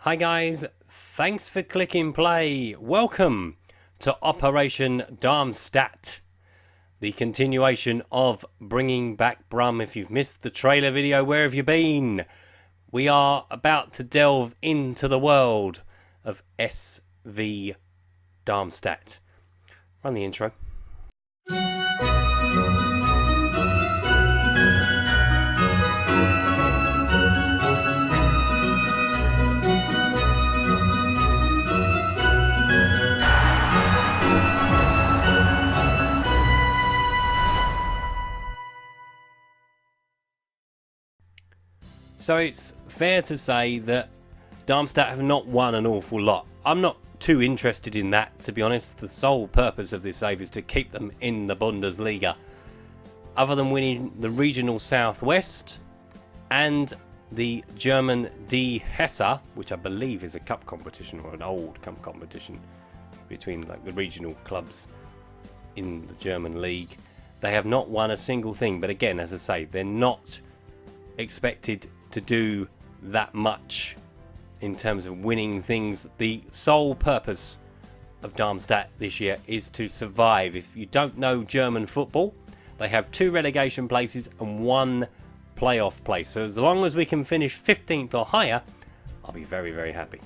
Hi guys, thanks for clicking play. Welcome to Operation Darmstadt, the continuation of bringing back Brum. If you've missed the trailer video, where have you been? We are about to delve into the world of SV Darmstadt. Run the intro. So it's fair to say that Darmstadt have not won an awful lot. I'm not too interested in that, to be honest. The sole purpose of this save is to keep them in the Bundesliga. Other than winning the regional Southwest and the German D Hesse, which I believe is a cup competition or an old cup competition between like the regional clubs in the German league, they have not won a single thing. But again, as I say, they're not expected to do that much in terms of winning things. The sole purpose of Darmstadt this year is to survive. If you don't know German football, they have 2 relegation places and 1 playoff place. So as long as we can finish 15th or higher, I'll be very, very happy.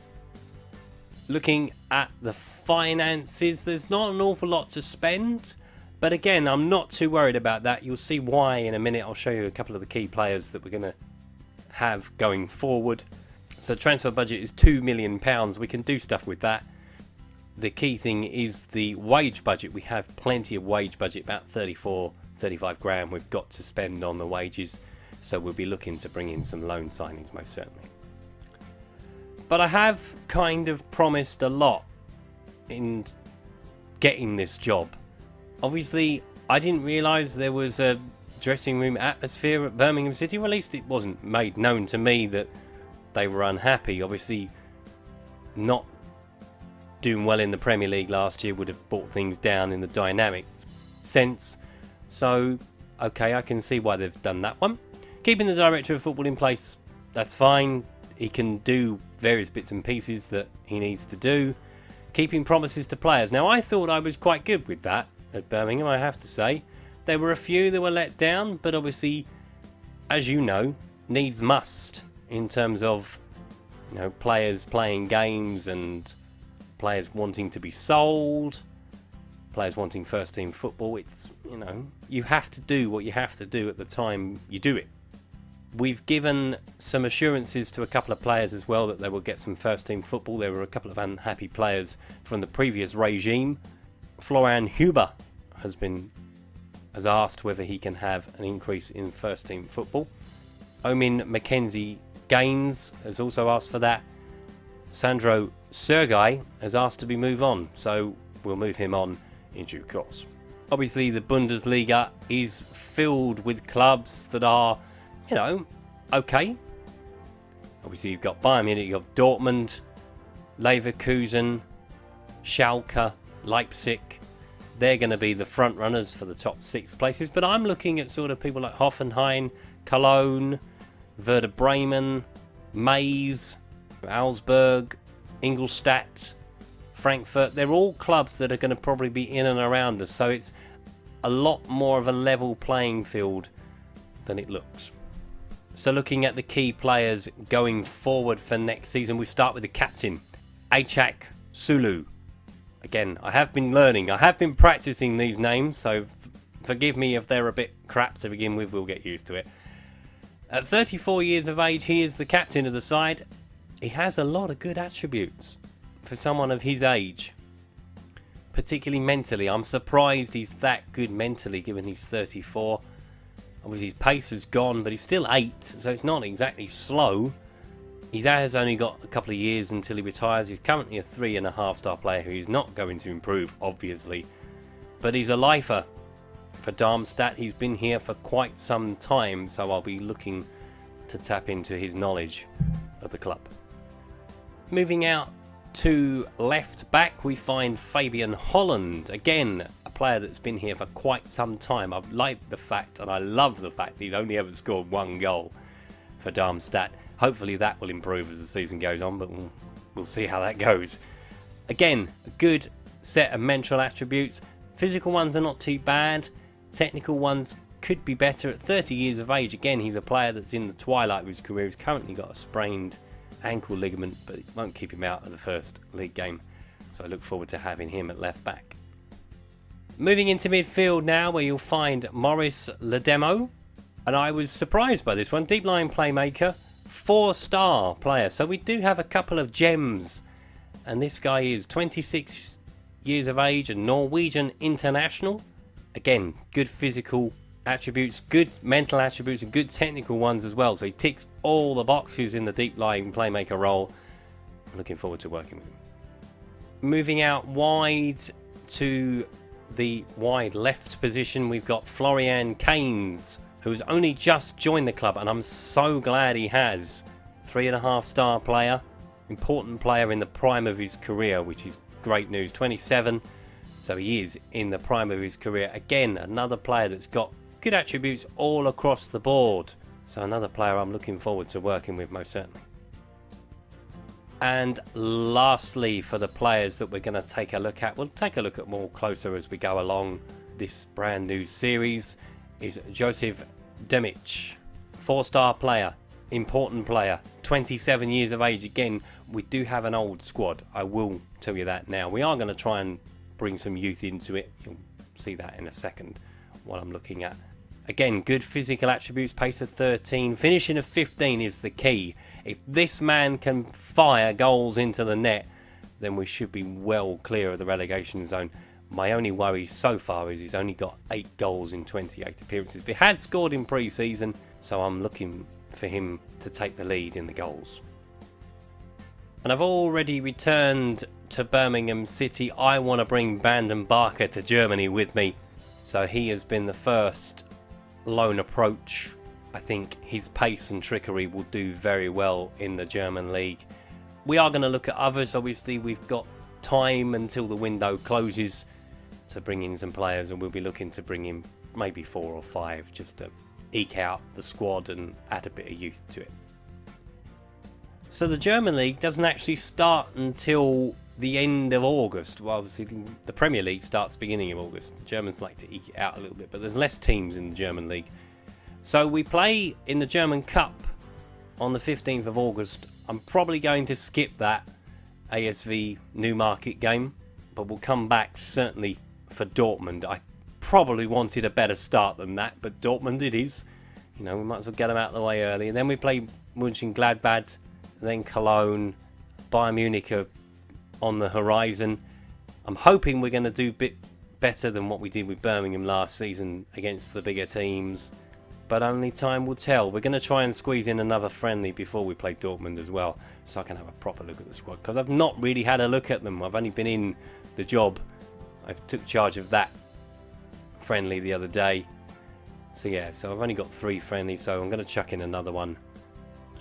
Looking at the finances, there's not an awful lot to spend. But again, I'm not too worried about that. You'll see why in a minute. I'll show you a couple of the key players that we're going to have going forward. So transfer budget is £2 million. We can do stuff with that. The key thing is the wage budget. We have plenty of wage budget, about 35 grand we've got to spend on the wages. So we'll be looking to bring in some loan signings most certainly. But I have kind of promised a lot in getting this job. Obviously, I didn't realise there was a dressing room atmosphere at Birmingham City. Well, at least it wasn't made known to me that they were unhappy. Obviously, not doing well in the Premier League last year would have brought things down in the dynamic sense. So, okay, I can see why they've done that one. Keeping the director of football in place, that's fine. He can do various bits and pieces that he needs to do. Keeping promises to players. Now, I thought I was quite good with that at Birmingham, I have to say. There were a few that were let down, but obviously, as you know, needs must in terms of, you know, players playing games and players wanting to be sold, players wanting first team football. It's, you know, you have to do what you have to do at the time you do it. We've given some assurances to a couple of players as well that they will get some first team football. There were a couple of unhappy players from the previous regime. Florian Huber has asked whether he can have an increase in first team football. Omin Mackenzie Gaines has also asked for that. Sandro Sergei has asked to be moved on, so we'll move him on in due course. Obviously, the Bundesliga is filled with clubs that are, you know, okay. Obviously, you've got Bayern Munich, you've got Dortmund, Leverkusen, Schalke, Leipzig. They're going to be the front runners for the top 6 places. But I'm looking at sort of people like Hoffenheim, Cologne, Werder Bremen, Mainz, Augsburg, Ingolstadt, Frankfurt. They're all clubs that are going to probably be in and around us. So it's a lot more of a level playing field than it looks. So looking at the key players going forward for next season, we start with the captain, Achak Sulu. Again, I have been learning. I have been practicing these names, so forgive me if they're a bit crap to begin with. We'll get used to it. At 34 years of age, he is the captain of the side. He has a lot of good attributes for someone of his age, particularly mentally. I'm surprised he's that good mentally, given he's 34. Obviously, his pace has gone, but he's still 8, so it's not exactly slow. He has only got a couple of years until he retires. He's currently a 3.5-star player who is not going to improve, obviously. But he's a lifer for Darmstadt. He's been here for quite some time, so I'll be looking to tap into his knowledge of the club. Moving out to left back, we find Fabian Holland. Again, a player that's been here for quite some time. I've liked the fact, and I love the fact, he's only ever scored 1 goal for Darmstadt. Hopefully that will improve as the season goes on, but we'll see how that goes. Again, a good set of mental attributes. Physical ones are not too bad. Technical ones could be better. At 30 years of age, again, he's a player that's in the twilight of his career. He's currently got a sprained ankle ligament, but it won't keep him out of the first league game. So I look forward to having him at left back. Moving into midfield now, where you'll find Maurice Ledemo. And I was surprised by this one. Deep line playmaker, 4-star player. So we do have a couple of gems. And this guy is 26 years of age, a Norwegian international. Again, good physical attributes, good mental attributes, and good technical ones as well. So he ticks all the boxes in the deep line playmaker role. I'm looking forward to working with him. Moving out wide to the wide left position, we've got Florian Kainz, who's only just joined the club, and I'm so glad he has. 3.5-star player, important player in the prime of his career, which is great news. 27, so he is in the prime of his career. Again, another player that's got good attributes all across the board. So another player I'm looking forward to working with, most certainly. And lastly, for the players that we're going to take a look at, we'll take a look at more closer as we go along this brand new series, is Joseph Demic. 4-star player, important player, 27 years of age. Again, we do have an old squad, I will tell you that now. We are going to try and bring some youth into it. You'll see that in a second, what I'm looking at. Again, good physical attributes, pace of 13, finishing of 15 is the key. If this man can fire goals into the net, then we should be well clear of the relegation zone. My only worry so far is he's only got 8 goals in 28 appearances. He has scored in pre-season, so I'm looking for him to take the lead in the goals. And I've already returned to Birmingham City. I want to bring Brandon Barker to Germany with me. So he has been the first loan approach. I think his pace and trickery will do very well in the German league. We are going to look at others. Obviously, we've got time until the window closes to bring in some players, and we'll be looking to bring in maybe 4 or 5 just to eke out the squad and add a bit of youth to it. So the German league doesn't actually start until the end of August. Well, obviously the Premier League starts beginning of August. The Germans like to eke it out a little bit, but there's less teams in the German league. So we play in the German Cup on the 15th of August. I'm probably going to skip that ASV Newmarket game, but we'll come back certainly for Dortmund. I probably wanted a better start than that, but Dortmund it is. You know, we might as well get them out of the way early. And then we play Mönchengladbach, then Cologne, Bayern Munich are on the horizon. I'm hoping we're going to do a bit better than what we did with Birmingham last season against the bigger teams, but only time will tell. We're going to try and squeeze in another friendly before we play Dortmund as well, so I can have a proper look at the squad, because I've not really had a look at them. I've only been in the job. I took charge of that friendly the other day. So yeah, so I've only got 3 friendlies, so I'm going to chuck in another one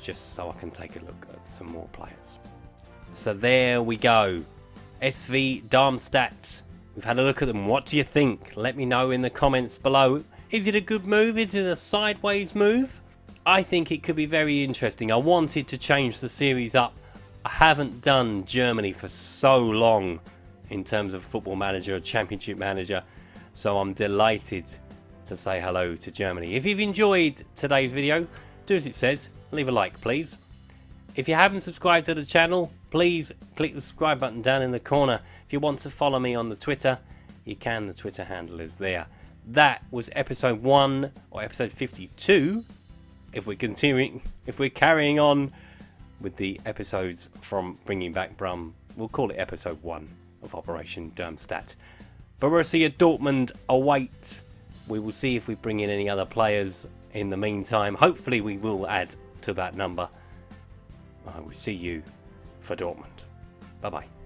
just so I can take a look at some more players. So there we go. SV Darmstadt. We've had a look at them. What do you think? Let me know in the comments below. Is it a good move? Is it a sideways move? I think it could be very interesting. I wanted to change the series up. I haven't done Germany for so long in terms of Football Manager or Championship Manager, so I'm delighted to say hello to Germany. If you've enjoyed today's video, do as it says, leave a like please. If you haven't subscribed to the channel, please click the subscribe button down in the corner. If you want to follow me on the Twitter, you can. The Twitter handle is there. That was episode 1 or episode 52. If we're carrying on with the episodes from Bringing Back Brum, we'll call it episode 1 of Operation Darmstadt. Borussia Dortmund await. We will see if we bring in any other players in the meantime. Hopefully we will add to that number. I will see you for Dortmund. Bye bye.